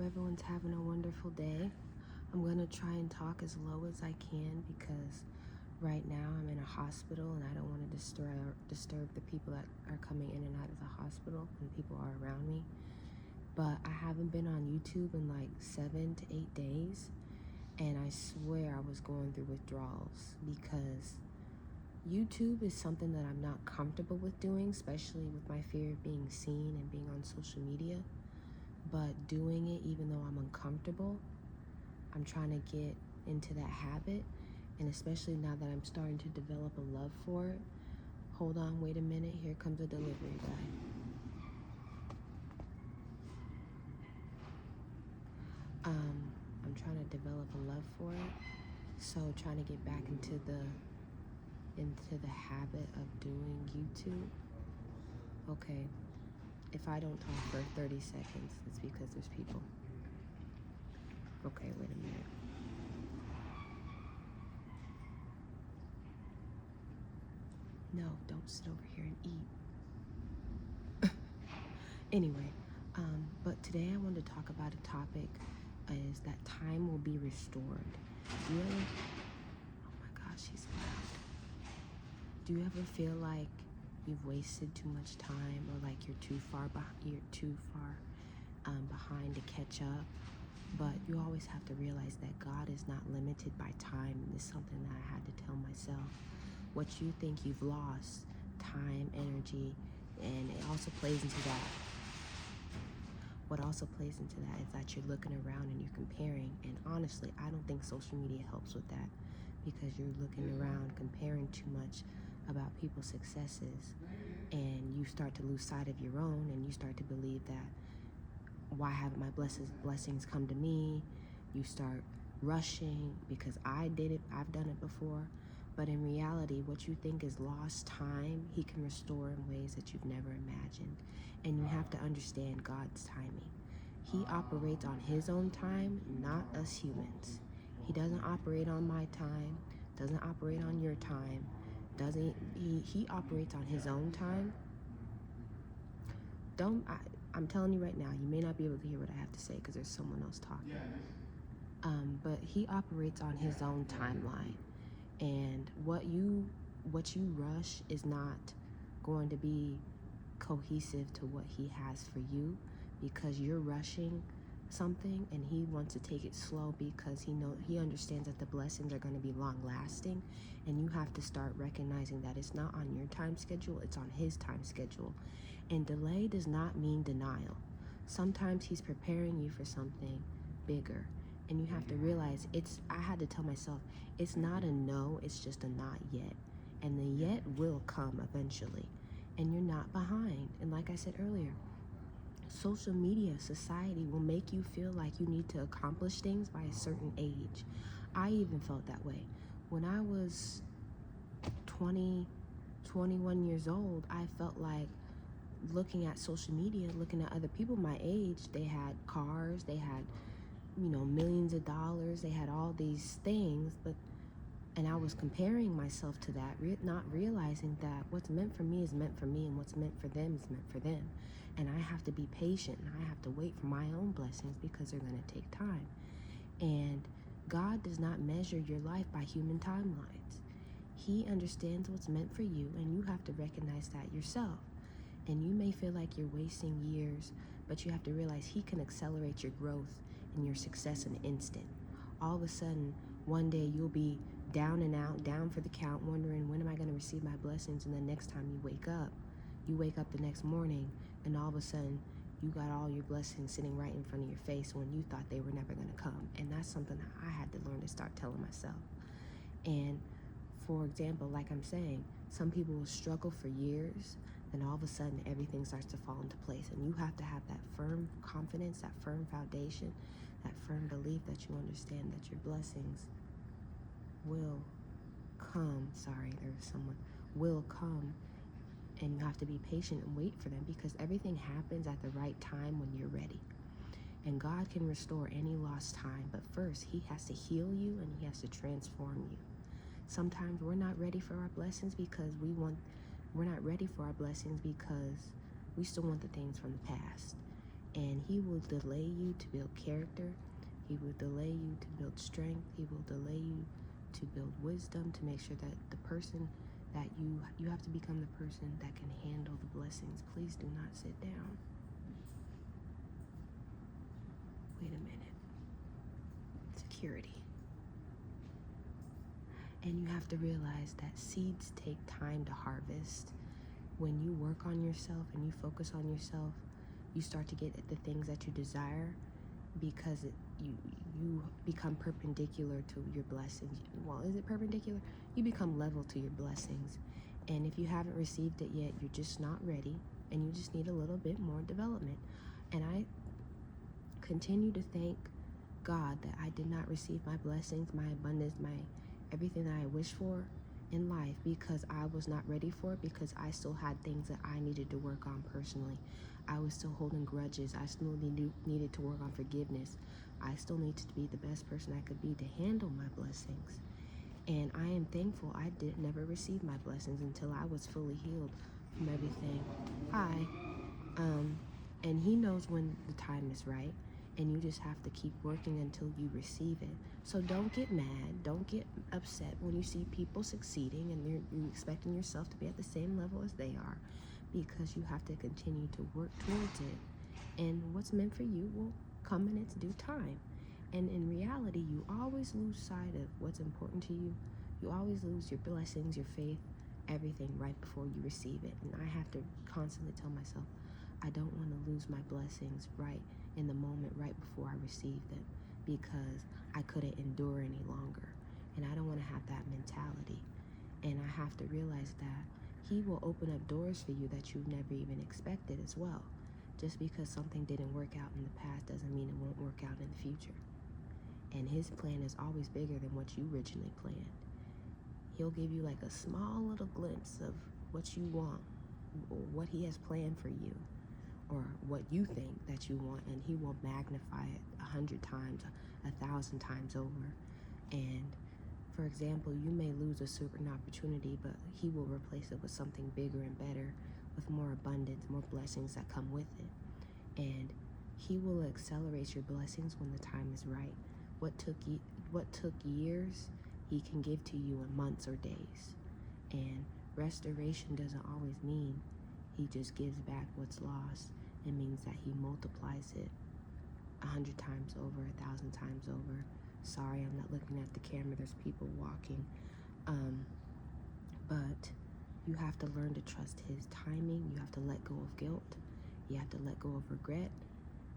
everyone's having a wonderful day. I'm gonna try and talk as low as I can because right now I'm in a hospital and I don't want to disturb the people that are coming in and out of the hospital and people are around me. But I haven't been on YouTube in like 7 to 8 days, and I swear I was going through withdrawals because YouTube is something that I'm not comfortable with doing, especially with my fear of being seen and being on social media. But doing it, even though I'm uncomfortable, I'm trying to get into that habit. And especially now that I'm starting to develop a love for it. Hold on, wait a minute. Here comes a delivery guy. I'm trying to develop a love for it. So trying to get back into the habit of doing YouTube. Okay, if I don't talk for 30 seconds, it's because there's people. Okay, wait a minute. No, don't sit over here and eat. Anyway, but today I want to talk about a topic is that time will be restored. Do you ever, oh my gosh, she's loud. Do you ever feel like you've wasted too much time, or like you're too far behind to catch up? But you always have to realize that God is not limited by time, and it's something that I had to tell myself. What you think you've lost, time, energy, and it also plays into that. What also plays into that is that you're looking around and you're comparing. And honestly, I don't think social media helps with that, because you're looking around, comparing too much about people's successes, and you start to lose sight of your own, and you start to believe that, why haven't my blessings come to me? You start rushing because I did it, I've done it before. But in reality, what you think is lost time, He can restore in ways that you've never imagined. And you have to understand God's timing. He operates on His own time, not us humans. He doesn't operate on my time, doesn't operate on your time, he operates on His own time. I'm telling you right now, you may not be able to hear what I have to say because there's someone else talking. But He operates on His own timeline. And what you rush is not going to be cohesive to what He has for you, because you're rushing something and He wants to take it slow because He understands that the blessings are going to be long lasting. And you have to start recognizing that it's not on your time schedule, it's on His time schedule. And delay does not mean denial. Sometimes He's preparing you for something bigger. And you have to realize, I had to tell myself, it's not a no, it's just a not yet. And the yet will come eventually. And you're not behind. And like I said earlier, social media, society will make you feel like you need to accomplish things by a certain age. I even felt that way. When I was 20, 21 years old, I felt like looking at social media, looking at other people my age, they had cars, they had, millions of dollars, they had all these things, and I was comparing myself to that, not realizing that what's meant for me is meant for me, and what's meant for them is meant for them. And I have to be patient, and I have to wait for my own blessings because they're going to take time. And God does not measure your life by human timelines. He understands what's meant for you, and you have to recognize that yourself. And you may feel like you're wasting years, but you have to realize He can accelerate your growth and your success in an instant. All of a sudden, one day you'll be down and out, down for the count, wondering, when am I going to receive my blessings? And the next time you wake up the next morning, and all of a sudden you got all your blessings sitting right in front of your face when you thought they were never going to come. And that's something that I had to learn to start telling myself. And for example, like I'm saying, some people will struggle for years, then all of a sudden everything starts to fall into place. And you have to have that firm confidence, that firm foundation, that firm belief that you understand that your blessings will come. Will come. And you have to be patient and wait for them, because everything happens at the right time when you're ready. And God can restore any lost time, but first He has to heal you and He has to transform you. Sometimes we're not ready for our blessings because we're not ready for our blessings because we still want the things from the past. And he will delay you to build character. He will delay you to build strength. He will delay you to build wisdom, to make sure that the person that you have to become the person that can handle the blessings. Please do not sit down. Wait a minute. Security. And you have to realize that seeds take time to harvest. When you work on yourself and you focus on yourself, you start to get the things that you desire, because you become perpendicular to your blessings. Well, is it perpendicular? You become level to your blessings. And if you haven't received it yet, you're just not ready, and you just need a little bit more development. And I continue to thank God that I did not receive my blessings, my abundance, my everything that I wish for in life, because I was not ready for it, because I still had things that I needed to work on personally. I was still holding grudges. I still needed to work on forgiveness. I still needed to be the best person I could be to handle my blessings. And I am thankful I never received my blessings until I was fully healed from everything. Hi. And he knows when the time is right, and you just have to keep working until you receive it. So don't get mad, don't get upset when you see people succeeding and you're expecting yourself to be at the same level as they are, because you have to continue to work towards it. And what's meant for you will come in its due time. And in reality, you always lose sight of what's important to you. You always lose your blessings, your faith, everything right before you receive it. And I have to constantly tell myself, I don't want to lose my blessings right in the moment, right before I receive them, because I couldn't endure any longer. And I don't want to have that mentality. And I have to realize that he will open up doors for you that you've never even expected as well. Just because something didn't work out in the past doesn't mean it won't work out in the future. And his plan is always bigger than what you originally planned. He'll give you like a small little glimpse of what you want, or what he has planned for you, or what you think that you want, and he will magnify it 100 times, 1,000 times over. And for example, you may lose a certain opportunity, but he will replace it with something bigger and better, with more abundance, more blessings that come with it. And he will accelerate your blessings when the time is right. What took years, he can give to you in months or days. And restoration doesn't always mean he just gives back what's lost. It means that he multiplies it 100 times over, 1,000 times over. Sorry, I'm not looking at the camera. There's people walking. But you have to learn to trust his timing. You have to let go of guilt. You have to let go of regret.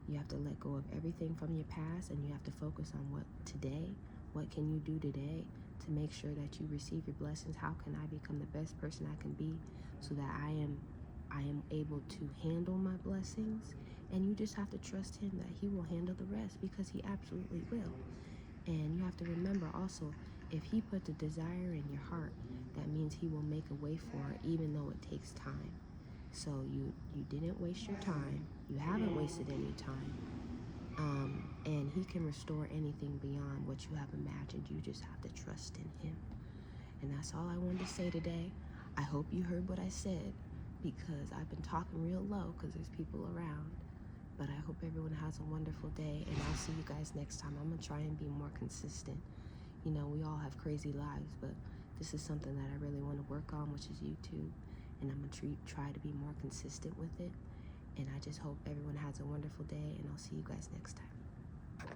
You have to let go of everything from your past, and you have to focus on what can you do today to make sure that you receive your blessings. How can I become the best person I can be, so that I am able to handle my blessings? And you just have to trust him that he will handle the rest, because he absolutely will. And you have to remember also, if he put the desire in your heart, that means he will make a way for it, even though it takes time. So you didn't waste your time. You haven't wasted any time. And he can restore anything beyond what you have imagined. You just have to trust in him. And that's all I wanted to say today. I hope you heard what I said, because I've been talking real low because there's people around. But I hope everyone has a wonderful day, and I'll see you guys next time. I'm going to try and be more consistent. You know, we all have crazy lives, but this is something that I really want to work on, which is YouTube. And I'm going to try to be more consistent with it. And I just hope everyone has a wonderful day, and I'll see you guys next time.